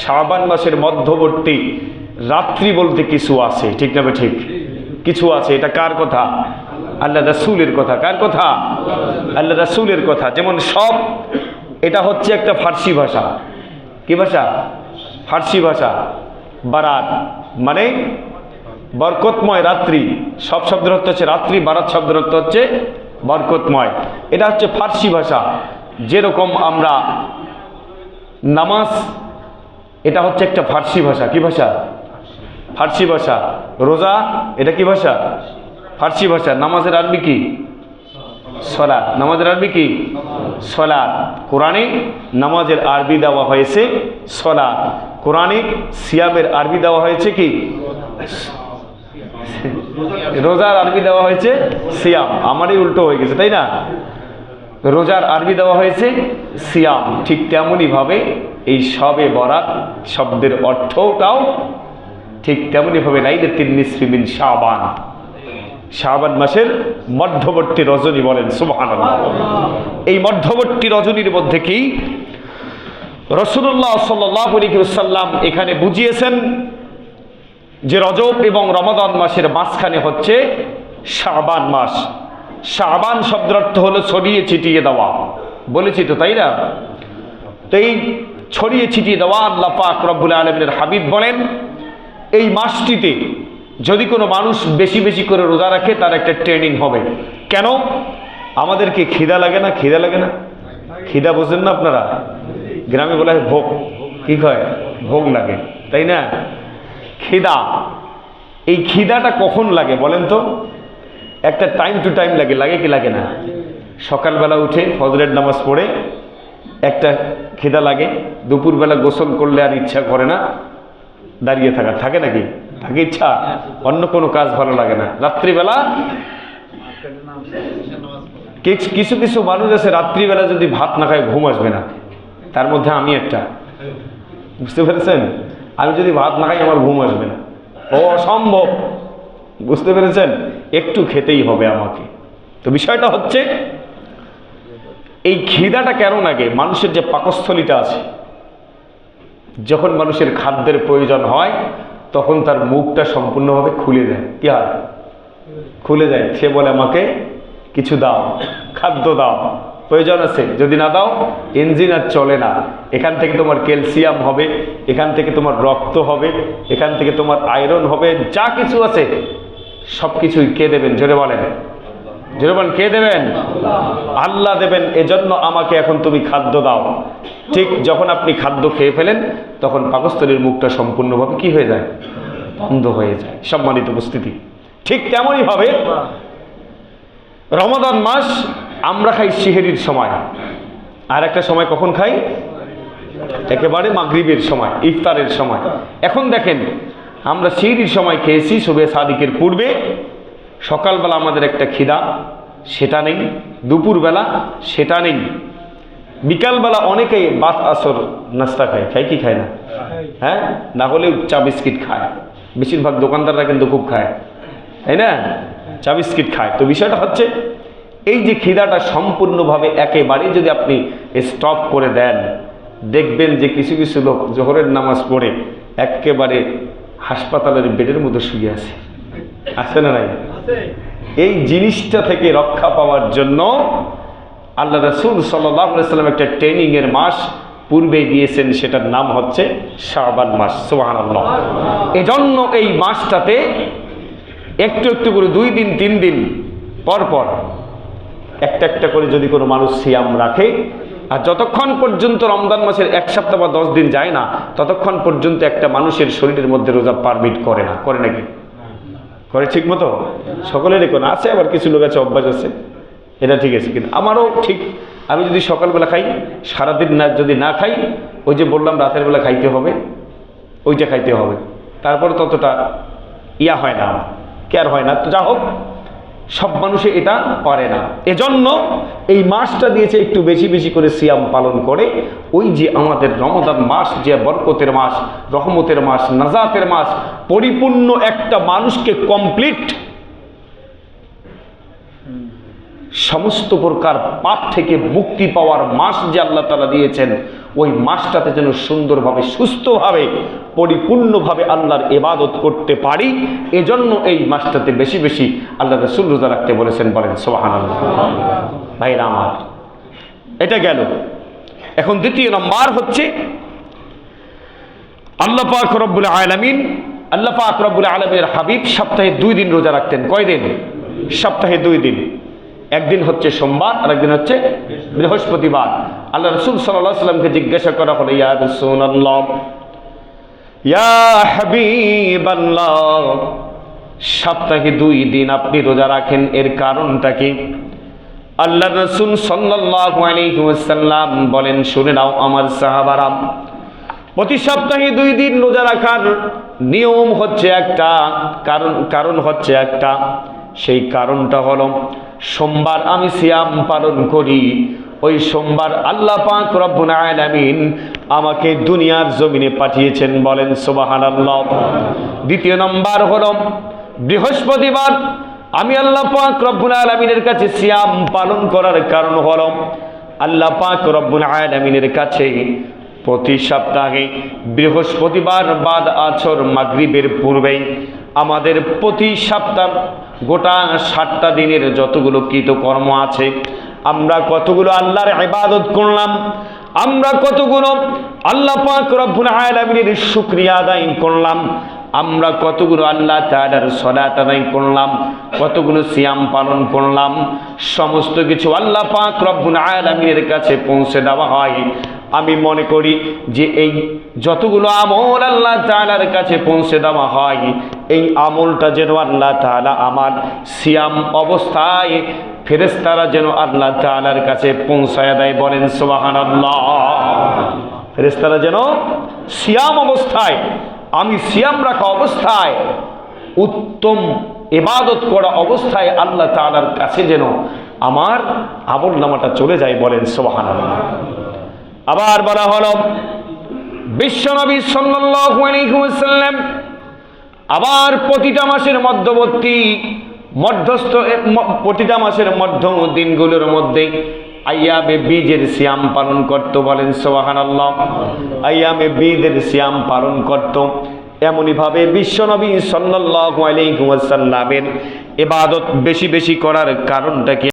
শাবান মাসের মধ্যবর্তী রাত্রি বলতে কিছু আছে, ঠিক না ঠিক? কিছু আছে। এটা কার কথা? আল্লাহ রাসূলের কথা। কার কথা? আল্লাহ রাসূলের কথা। যেমন সব, এটা হচ্ছে একটা ফার্সি ভাষা। কি ভাষা? ফার্সি ভাষা। বারাত মানে বরকতময় রাত্রি। সব শব্দের অর্থ হচ্ছে রাত্রি, বারাত শব্দের অর্থ হচ্ছে বরকতময়। এটা হচ্ছে ফার্সি ভাষা। যেরকম আমরা নামাজ, এটা হচ্ছে একটা ফার্সি ভাষা। কি ভাষা? ফার্সি ভাষা। রোজা, এটা কি ভাষা? ফার্সি ভাষা। নামাজের আরবি কি? সালাত। নামাজের আরবি কি? সালাত। কোরআনে নামাজের আরবি দেওয়া হয়েছে সালাত। কোরআনে সিয়ামের আরবি দেওয়া হয়েছে কি? রোজার আরবি দেওয়া হয়েছে সিয়াম। আমারই উল্টো হয়ে গেছে, তাই না? রোজার আরবি দেওয়া হয়েছে সিয়াম। ঠিক তেমনই ভাবে এই শবে বরাত শব্দের অর্থটাও ঠিক তেমনই ভাবে লাইলাতুন নিসফি মিন শাবান, শাবান মাসের মধ্যবর্তী রজনী। বলেন সুবহানাল্লাহ। এই মধ্যবর্তী রজনীর মধ্যে কি রাসূলুল্লাহ সাল্লাল্লাহু আলাইহি ওয়াসাল্লাম এখানে বুঝিয়েছেন যে রজব এবং রমাদান মাসের মাঝখানে হচ্ছে শাবান মাস। শাবান শব্দের অর্থ হলো ছড়িয়ে ছিটিয়ে দেওয়া। বলেছি তো, তাই না? তো এই ছড়িয়ে ছিটিয়ে দেওয়া, আল্লাহ পাক রব্বুল আলামিনের হাবিব বলেন এই মাসটিতে যদি কোনো মানুষ বেশি বেশি করে রোজা রাখে তার একটা ট্রেনিং হবে। কেন? আমাদেরকে খিদা লাগে না? খিদা লাগে না? খিদা বোঝেন না আপনারা? গ্রামে বলা হয় ভোগ। কি কয়? ভোগ লাগে, তাই না? খিদা। এই খিদাটা কখন লাগে বলেন তো? একটা টাইম টু টাইম লাগে। লাগে কি লাগে না? সকালবেলা উঠে ফজরের নামাজ পড়ে একটা খিদা লাগে। দুপুরবেলা গোসল করলে আর ইচ্ছা করে না দাঁড়িয়ে থাকা। থাকে নাকি? থাকে ইচ্ছা। অন্য কোনো কাজ ভালো লাগে না। রাত্রিবেলা কিছু কিছু মানুষ আছে রাত্রিবেলা যদি ভাত না খায় ঘুম আসবে না। তার মধ্যে আমি একটা। বুঝতে পেরেছেন? আমি যদি ভাত না খাই আমার ঘুম আসবে না। অসম্ভব। বুঝতে পেরেছেন? একটু খেতেই হবে আমাকে। তো বিষয়টা হচ্ছে এই খিদাটা কেন লাগে? মানুষের যে পাকস্থলীটা আছে, যখন মানুষের খাদ্যের প্রয়োজন হয় তখন তার মুখটা সম্পূর্ণভাবে খুলে যায়। কি হয়? খুলে যায়। সে বলে আমাকে কিছু দাও, খাদ্য দাও। প্রয়োজন আছে, যদি না দাও ইঞ্জিন আর চলে না। এখান থেকে তোমার ক্যালসিয়াম হবে, এখান থেকে তোমার রক্ত হবে, এখান থেকে তোমার আয়রন হবে, যা কিছু আছে সব কিছুই কে দেবেন? জোরে বলেন, জোরে বলেন, কে দেবেন? আল্লাহ দেবেন। এজন্য আমাকে এখন তুমি খাদ্য দাও। ঠিক যখন আপনি খাদ্য খেয়ে ফেলেন তখন পাকস্থলীর মুখটা সম্পূর্ণভাবে কি হয়ে যায়? বন্ধ হয়ে যায়। সম্মানিত উপস্থিতি, ঠিক তেমনই ভাবে রমাদান মাস আমরা খাই সিহরির সময়। আর একটা সময় কখন খাই? একেবারে মাগরিবের সময়, ইফতারের সময়। এখন দেখেন, আমরা সিহরির সময় খেয়েছি সুবে সাদিকের পূর্বে। সকালবেলা আমাদের একটা খিদা, সেটা নেই। দুপুরবেলা সেটা নেই। বিকালবেলা অনেকেই বাত আসর নাস্তা খায়। খায় কি খায় না? হ্যাঁ, না হলে চা বিস্কিট খায়। বেশিরভাগ দোকানদাররা কিন্তু খুব খায়, তাই না? চা বিস্কিট খায়। তো বিষয়টা হচ্ছে এই যে খিদাটা সম্পূর্ণভাবে একেবারে যদি আপনি স্টপ করে দেন, দেখবেন যে কিছু কিছু লোক জোহরের নামাজ পড়ে একেবারে হাসপাতালের বেডের মধ্যে শুয়ে আছে। আছে না নাই? এই জিনিসটা থেকে রক্ষা পাওয়ার জন্য আল্লাহ রাসূল সাল্লাল্লাহু আলাইহি ওয়াসাল্লাম একটা ট্রেনিং এর মাস পূর্বে দিয়েছেন, সেটার নাম হচ্ছে শাবান মাস। সুবহানাল্লাহ। এজন্য এই মাসটাতে একটু একটু করে 2 দিন 3 দিন পর পর একটা একটা করে যদি কোনো মানুষ সিয়াম রাখে, আর যতক্ষণ পর্যন্ত রমজান মাসের 1 সপ্তাহ বা 10 দিন যায় না ততক্ষণ পর্যন্ত একটা মানুষের শরীরের মধ্যে রোজা পারমিট করে না। করে নাকি? করে ঠিক মতো? সকলেরই কোনো আছে, আবার কিছু লোক আছে অভ্যাস আছে, এটা ঠিক আছে। কিন্তু আমারও ঠিক, আমি যদি সকালবেলা খাই, সারাদিন না যদি না খাই, ওই যে বললাম রাতের বেলা খাইতে হবে, ওইটা খাইতে হবে। তারপরে ততটা ইয়া হয় না, কেয়ার হয় না। তো যা হোক, সব মানুষে এটা পারে না। এজন্য এই মাসটা দিয়েছে একটু বেশি বেশি করে সিয়াম পালন করে। ওই যে আমাদের রমাদান মাস, যে বরকতের মাস, রহমতের মাস, নাজাতের মাস, পরিপূর্ণ একটা মানুষকে কমপ্লিট সমস্ত প্রকার পাপ থেকে মুক্তি পাওয়ার মাস যে আল্লাহ তাআলা দিয়েছেন, ওই মাসটাতে যেন সুন্দরভাবে সুস্থভাবে পরিপূর্ণভাবে আল্লাহর ইবাদত করতে পারি। এজন্য এই মাসটাতে বেশি বেশি আল্লাহ রাসূল রোজা রাখতে বলেছেন। বলেন সুবহানাল্লাহ। ভাইরা আমার, এটা গেল। এখন দ্বিতীয় নম্বর হচ্ছে আল্লাহ পাক রব্বুল আলামিন, আল্লাহ পাক রব্বুল আলামিনের হাবিব সপ্তাহে 2 দিন রোজা রাখতেন। কয় দিন? সপ্তাহে 2 দিন। একদিন হচ্ছে সোমবার আর একদিন হচ্ছে বৃহস্পতিবার। আল্লাহ রাসূল সাল্লাল্লাহু আলাইহি ওয়াসাল্লামকে জিজ্ঞাসা করা হলো, ইয়া রাসূলুল্লাহ, ইয়া হাবিবাল্লাহ, সপ্তাহে 2 দিন আপনি রোজা রাখেন, এর কারণটা কি? আল্লাহ রাসূল সাল্লাল্লাহু আলাইহি ওয়াসাল্লাম বলেন, শুনে নাও আমার সাহাবারা, প্রতি সপ্তাহে 2 দিন রোজা রাখার নিয়ম হচ্ছে একটা, কারণ হচ্ছে একটা। সেই কারণটা হলো সোমবার আমি সিয়াম পালন করি, ওই সোমবার আল্লাহ পাক রব্বুল আলামিন আমাকে দুনিয়ার জমিনে পাঠিয়েছেন। বলেন সুবহানাল্লাহ। দ্বিতীয় নম্বর হলো বৃহস্পতিবার আমি আল্লাহ পাক রব্বুল আলামিনের কাছে সিয়াম পালন করার কারণ হলো আল্লাহ পাক রব্বুল আলামিনের কাছে প্রতি সপ্তাহে বৃহস্পতিবার বাদ আসর মাগরিবের পূর্বেই আমাদের প্রতি সপ্তাহ গোটা 7টা দিনের যতগুলো কৃতকর্ম আছে, আমরা কতগুলো আল্লাহর ইবাদত করলাম, আমরা কতগুলো আল্লাহ পাক রব্বুল আলামিনের শুকরিয়া আদায় করলাম, আমরা কতগুলো আল্লাহ তাআলার সালাত আদায় করলাম, কতগুলো সিয়াম পালন করলাম, সমস্ত কিছু আল্লাহ পাক রব্বুল আলামিনের কাছে পৌঁছে দেওয়া হয়। আমি মনে করি যে এই যতগুলো আমল আল্লাহ তাআলার কাছে পৌঁছে দেওয়া হয়, এই আমলটা যেন আল্লাহ তাআলা আমার সিয়াম অবস্থায় ফেরেশতারা যেন আল্লাহ তাআলার কাছে পৌঁছায় দেয়। বলেন সুবহানাল্লাহ। ফেরেশতারা যেন সিয়াম অবস্থায়, আমি সিয়াম রাখা অবস্থায়, উত্তম ইবাদত করা অবস্থায় আল্লাহ তাআলার কাছে যেন আমার আমল নামাটা চলে যায়। বলেন সুবহানাল্লাহ। আবার বলা হলো বিশ্বনবী সাল্লাল্লাহু আলাইহি ওয়াসাল্লাম আবার প্রতিটা মাসের মধ্য দিনগুলোর মধ্যে আইয়ামে বীজের সিয়াম পালন করত। বলেন সুবহানাল্লাহ। আইয়ামে বীজের সিয়াম পালন করত। এমনই ভাবে বিশ্বনবী সাল্লাল্লাহু আলাইহি ওয়াসাল্লামের ইবাদত বেশি বেশি করার কারণটা কি?